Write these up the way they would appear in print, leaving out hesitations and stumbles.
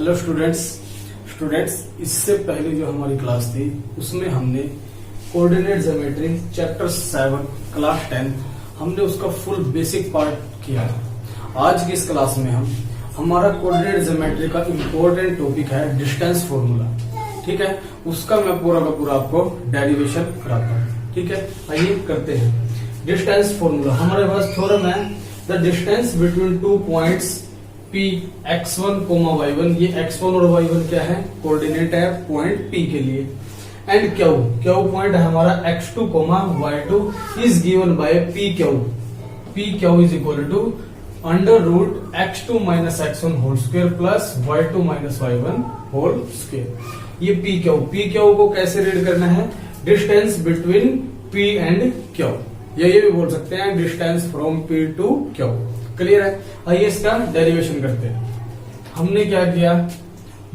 Hello students इससे पहले जो हमारी क्लास थी उसमें हमने कोऑर्डिनेट ज्योमेट्री चैप्टर 7 क्लास 10 हमने उसका फुल बेसिक पार्ट किया। आज की इस क्लास में हमारा कोऑर्डिनेट ज्योमेट्री का इम्पोर्टेंट टॉपिक है डिस्टेंस फॉर्मूला। ठीक है, उसका मैं पूरा का पूरा आपको डेरिवेशन कराता हूँ। ठीक है, आइए करते हैं। डिस्टेंस फॉर्मूला हमारे पास थ्योरम है the distance between two points P x1, y1, ये x1 और y1 क्या है, कोऑर्डिनेट है पॉइंट P के लिए। एंड Q पॉइंट है हमारा x2, y2 is given by PQ is equal to under root x2 minus x1 whole square plus y2 minus y1 whole square. ये PQ को कैसे रीड करना है, distance between P and Q, ये भी बोल सकते हैं distance from P to Q। Clear है। आइए इसका डेरिवेशन करते हैं। हमने क्या किया,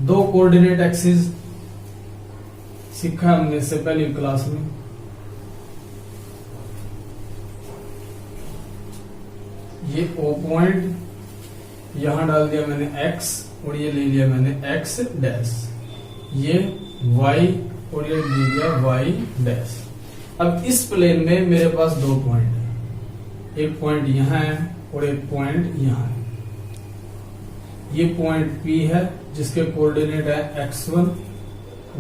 दो कोऑर्डिनेट एक्सिस सीखा हमने इससे पहले क्लास में। ये O पॉइंट यहां डाल दिया मैंने x और ये ले लिया मैंने x डैश, ये y और ये ले लिया y डैश। अब इस प्लेन में मेरे पास दो पॉइंट है, एक पॉइंट यहां है और एक पॉइंट यहां है। ये पॉइंट P है जिसके कोऑर्डिनेट है x1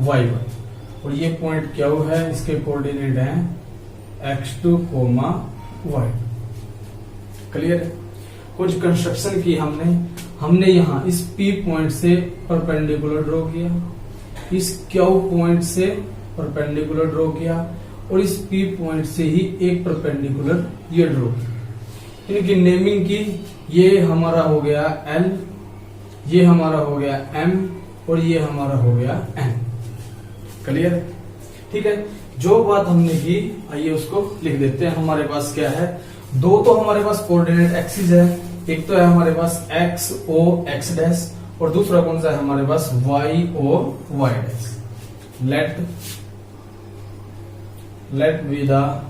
y1 और ये पॉइंट Q है इसके कोऑर्डिनेट है x2 y2। क्लियर है। कुछ कंस्ट्रक्शन की हमने यहां इस P पॉइंट से परपेंडिकुलर ड्रॉ किया, इस Q पॉइंट से परपेंडिकुलर ड्रॉ किया और इस P पॉइंट से ही एक परपेंडिकुलर ये ड्रॉ किया। इनकी नेमिंग की, ये हमारा हो गया L, ये हमारा हो गया M और ये हमारा हो गया N। क्लियर है। ठीक है, जो बात हमने की आइए उसको लिख देते हैं। हमारे पास क्या है, दो तो हमारे पास कोऑर्डिनेट एक्सिस है, एक तो है हमारे पास x o x डैश और दूसरा कौन सा है हमारे पास y o y dash. Let be the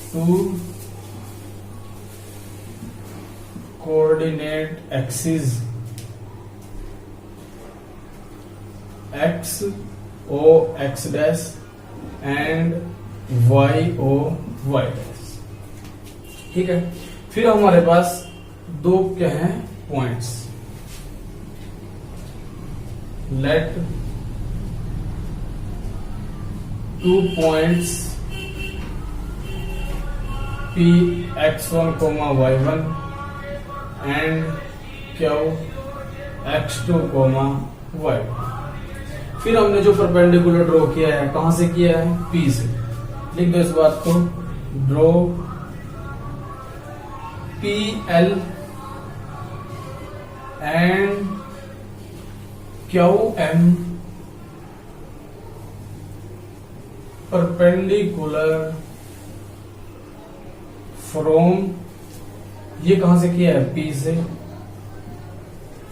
two coordinate axes x o x dash and y o y dash। ठीक है, फिर हमारे पास दो क्या है points, let two points P x1, y1 and Q x2, y। फिर हमने जो परपेंडिकुलर ड्रॉ किया है कहां से किया है, P से। लिख दो इस बात को, draw PL and QM perpendicular from, ये कहां से किया है P से,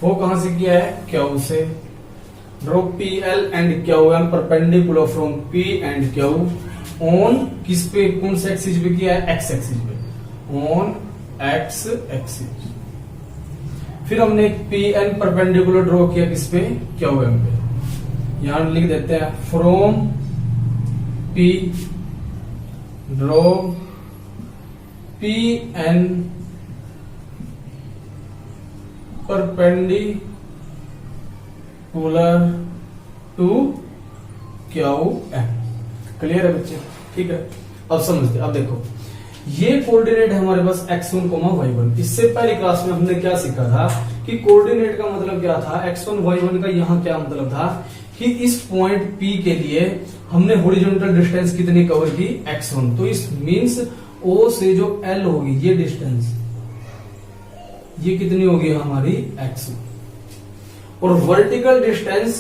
वो कहां से किया है Q से। Draw PL and QM perpendicular from P and Q on किस पे, कौन से एक्सिस पे किया है, x एक्सिस पे, ऑन x एक्सिस। फिर हमने PN परपेंडिकुलर ड्रॉ किया किस पे, QM पे। यहां लिख देते हैं from P draw PN perpendicular to QM। Clear है बच्चे। ठीक है, अब समझते, अब देखो ये कोऑर्डिनेट है हमारे पास x1, y1। इससे पहली क्लास में हमने क्या सीखा था कि कोऑर्डिनेट का मतलब क्या था, x1 y1 का यहां क्या मतलब था कि इस पॉइंट P के लिए हमने हॉरिजॉन्टल डिस्टेंस कितनी कवर की, x1। तो इस मींस O से जो L होगी ये डिस्टेंस, ये कितनी होगी हमारी x1 और वर्टिकल डिस्टेंस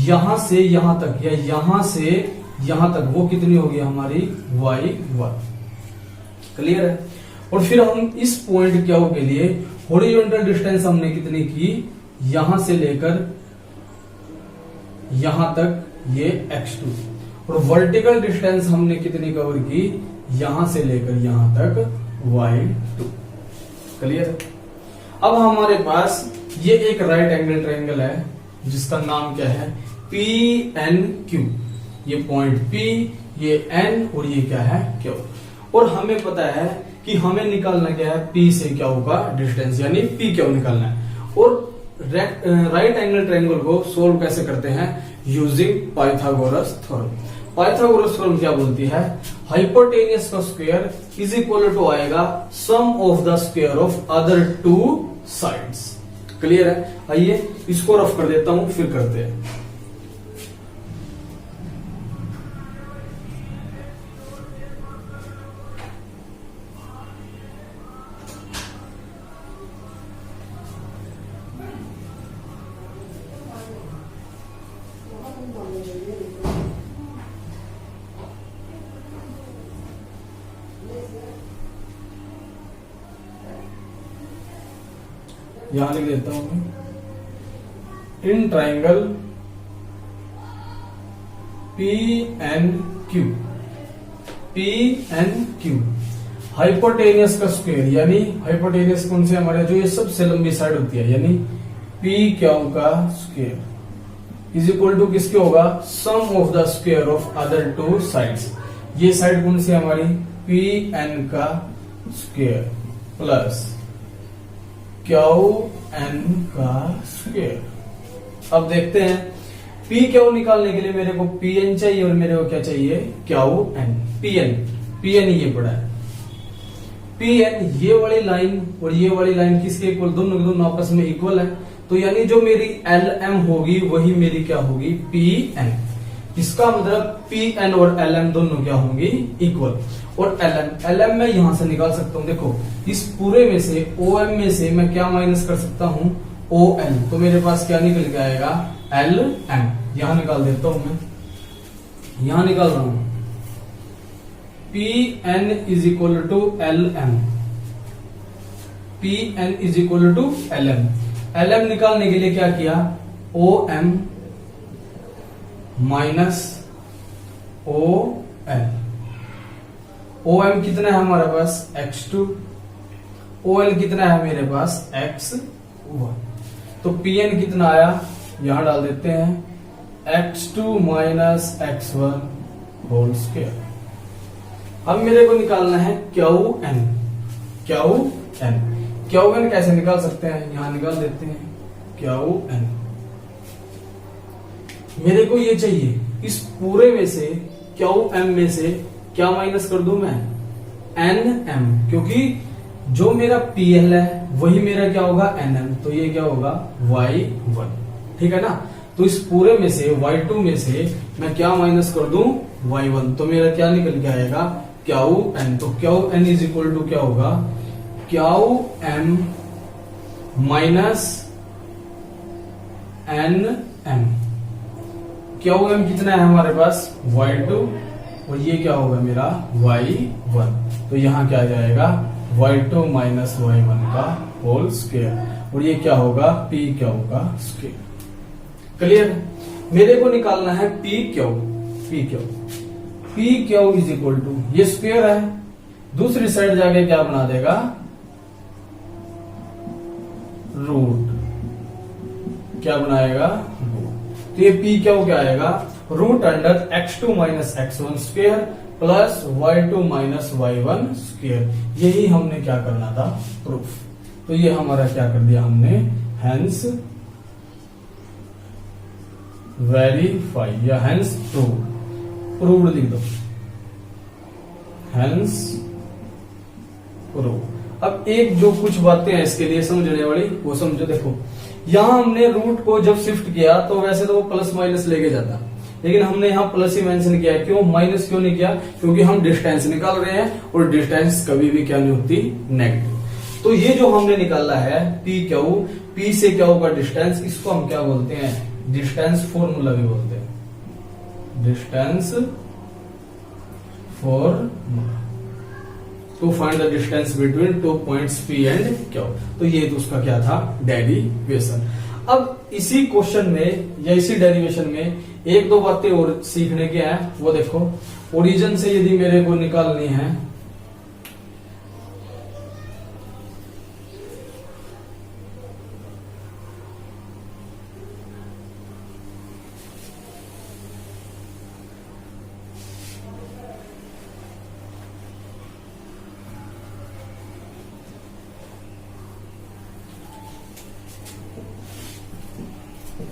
यहां से यहां तक या यहां से यहां तक वो कितनी होगी हमारी y1। क्लियर है। और फिर हम इस पॉइंट क्या के लिए हॉरिजॉन्टल डिस्टेंस हमने कितनी की, यहां से लेकर यहां तक ये x2 और वर्टिकल डिस्टेंस हमने कितनी कवर की, यहां से लेकर यहां तक y2। क्लियर। अब हमारे पास ये एक राइट एंगल ट्रायंगल है जिसका नाम क्या है, पी एन क्यू। ये पॉइंट P, ये N और ये क्या है, Q। और हमें पता है कि हमें निकालना क्या है, P से Q का डिस्टेंस, यानी P Q निकालना है। और राइट एंगल ट्रायंगल को सोल्व कैसे करते हैं, using Pythagoras theorem. Pythagoras theorem क्या बोलती है, हाइपोटेनियस का स्क्वायर इज इक्वल टू आएगा sum of the square of other two sides. Clear है? आइए इसको रफ कर देता हूं, फिर करते हैं। यहां लिख देता हूं मैं, in triangle P N Q hypotenuse का स्क्वायर, यानी हाइपोटेनियस कौन से हमारे, जो ये सबसे लंबी साइड होती है, यानी पी क्यू का स्क्वायर इज इक्वल टू किसके होगा, sum of the square of other two sides. ये साइड कौन सी हमारी, पी एन का स्क्वायर प्लस क्यू एन का स्क्वायर। अब देखते हैं, पी क्यू निकालने के लिए मेरे को पी एन चाहिए और मेरे को क्या चाहिए, क्यू एन। पी एन ये पड़ा है, पी एन ये वाली लाइन और ये वाली लाइन किसके इक्वल, दोनों के दोनों आपस में इक्वल है। तो यानी जो मेरी एल एम होगी वही मेरी क्या होगी, पी एन। इसका मतलब पी एन और एल एम दोनों क्या होंगी, इक्वल। और एल एम मैं यहां से निकाल सकता हूं, देखो इस पूरे में से ओ एम में से मैं क्या माइनस कर सकता हूं, ओ एल। तो मेरे पास क्या निकल के आएगा, एल एम। यहां निकाल देता हूं मैं, यहां निकाल रहा हूं, P N is equal to L M. P N is equal to L M. L M निकालने के लिए क्या किया, O M minus O L. O M कितना है हमारे पास, x2। ओ एल कितना है मेरे पास, x1। तो पी एन कितना आया, यहां डाल देते हैं, x2 minus x1 whole square. अब मेरे को निकालना है क्यू एन। क्यू एन कैसे निकाल सकते हैं, यहां निकाल देते हैं, क्यू एन मेरे को ये चाहिए, इस पूरे में से क्यू एम में से क्या माइनस कर दूं मैं, एन एम। क्योंकि जो मेरा पी एल है वही मेरा क्या होगा, एन एम। तो ये क्या होगा, y1। ठीक है ना? तो इस पूरे में से y2 में से मैं क्या माइनस कर दूं, y1। तो मेरा क्या निकल के आएगा, क्यू एन। तो Q N is equal to क्या होगा, Q M minus N M. Q M कितना है हमारे पास, y2 और ये क्या होगा मेरा, y1। तो यहां क्या आ जाएगा, y2 माइनस y1 का होल स्क्वायर। और ये क्या होगा, p क्यू का स्क्वायर। क्लियर? मेरे को निकालना है p Q is equal to, ये स्क्वायर है, दूसरी साइड जाके क्या बना देगा, रूट। क्या बनाएगा, रूट। तो ये p क्यू क्या आएगा, root under x2 minus x1 square plus y2 minus y1 square. यही हमने क्या करना था, प्रूफ। तो ये हमारा क्या कर दिया हमने, हेंस वेरीफाई या हेंस प्रूव्ड लिख दो, हेंस प्रूव। अब एक जो कुछ बातें हैं इसके लिए समझने वाली, वो समझो। देखो यहां हमने रूट को जब शिफ्ट किया तो वैसे तो वो प्लस माइनस लेके जाता, लेकिन हमने यहाँ प्लस ही मेंशन किया है। क्यों, माइनस क्यों नहीं किया, क्योंकि हम डिस्टेंस निकाल रहे हैं और डिस्टेंस कभी भी क्या नहीं होती, नेगेटिव। तो ये जो हमने निकाला है पी क्यू, पी से क्यू का डिस्टेंस, इसको हम क्या बोलते हैं, डिस्टेंस फॉर्मूला भी बोलते हैं, distance formula to find the distance between two points P and Q. तो ये तो उसका क्या था, डेरिवेशन। अब इसी क्वेश्चन में या इसी डेरिवेशन में एक दो बातें और सीखने के हैं, वो देखो। ओरिजिन से यदि मेरे को निकालनी है,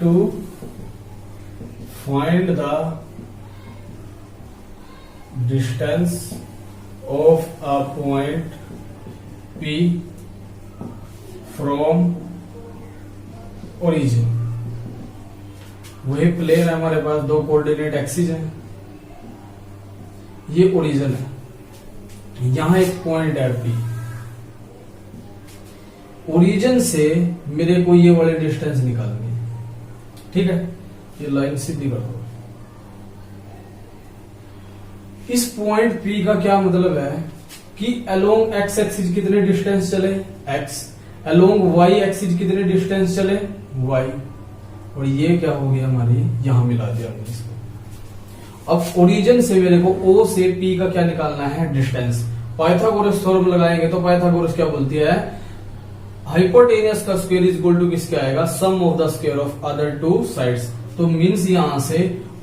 to find the distance of a point P from origin। वही प्लेन है हमारे पास, दो कोऑर्डिनेट एक्सिस हैं, ये ओरिजिन है, यहां एक पॉइंट है P। ओरिजिन से मेरे को ये वाले डिस्टेंस निकालनी है, ठीक है। ये लाइन सीधी कर दो। इस पॉइंट P का क्या मतलब है कि अलोंग एक्स एक्सिस कितने डिस्टेंस चले x, अलोंग y एक्सिस कितने डिस्टेंस चले y, और ये क्या हो गया हमारी, यहां मिला दिया हमने इसको। अब ओरिजिन से मेरे को O से P का क्या निकालना है, डिस्टेंस। पाइथागोरस थ्योरम लगाएंगे तो पाइथागोरस क्या बोलती है, हाइपोटेनियस का स्क्वायर इज इक्वल टू किसके आएगा, sum of the square of other two sides. तो मीन्स यहां से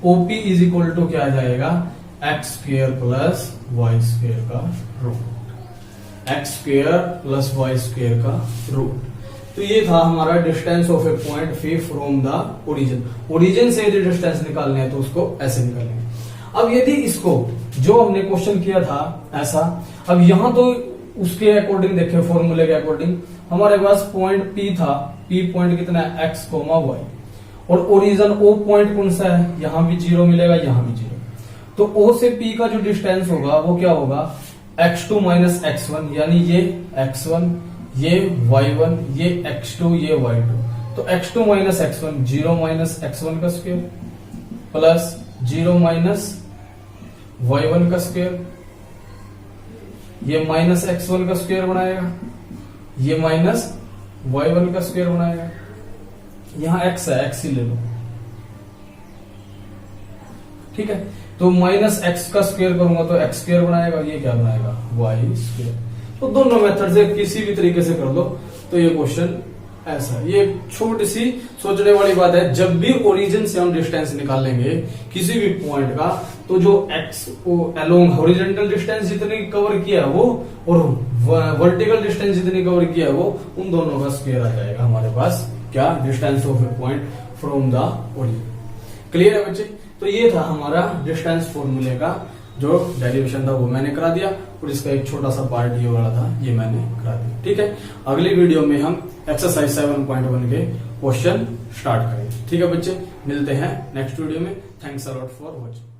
OP इज इक्वल टू क्या आ जाएगा, X square plus Y square का root, X square plus Y square का रूट। तो ये था हमारा distance of a point P from the origin. Origin से यदि डिस्टेंस निकालने हैं तो उसको ऐसे निकालेंगे। अब यदि इसको जो हमने क्वेश्चन किया था ऐसा, अब यहां तो उसके अकॉर्डिंग देखे, फॉर्मूले के अकॉर्डिंग हमारे पास पॉइंट P था, P पॉइंट कितना है x, y, और ओरिजिन O पॉइंट कौन सा है, यहां भी 0 मिलेगा, यहां भी 0। तो O से P का जो डिस्टेंस होगा वो क्या होगा, x2 माइनस x1, यानी ये x1, ये y1, ये x2, ये y2। तो x2 minus x1 0 minus x1 का स्क्वायर प्लस 0 माइनस y1 का स्क्वायर, ये माइनस x1 का स्क्वायर बनाएगा, ये माइनस y1 का स्क्वायर बनाएगा। यहां x है, x ही ले लो, ठीक है। तो माइनस x का स्क्वायर करूंगा तो x स्क्वायर बनाएगा, ये क्या बनाएगा, y स्क्वायर। तो दोनों मेथड से किसी भी तरीके से कर लो तो ये क्वेश्चन ऐसा। ये छोटी सी सोचने वाली बात है, जब भी ओरिजिन से हम डिस्टेंस निकालेंगे किसी भी पॉइंट का, तो जो x अलोंग हॉरिजॉन्टल डिस्टेंस जितनी कवर किया है वो, और वर्टिकल डिस्टेंस जितनी कवर किया है वो, उन दोनों का स्क्वायर आ जाएगा हमारे पास, क्या, distance of a point from the origin. Clear है बच्चे। तो ये था हमारा डिस्टेंस फॉर्मूले का जो डेरिवेशन था वो मैंने करा दिया, और इसका एक छोटा सा पार्ट ये वाला था, ये मैंने करा दिया, ठीक है। अगली वीडियो में हम एक्सरसाइज 7.1 के क्वेश्चन स्टार्ट करेंगे, ठीक है बच्चे। मिलते हैं नेक्स्ट वीडियो में। Thanks a lot for watching.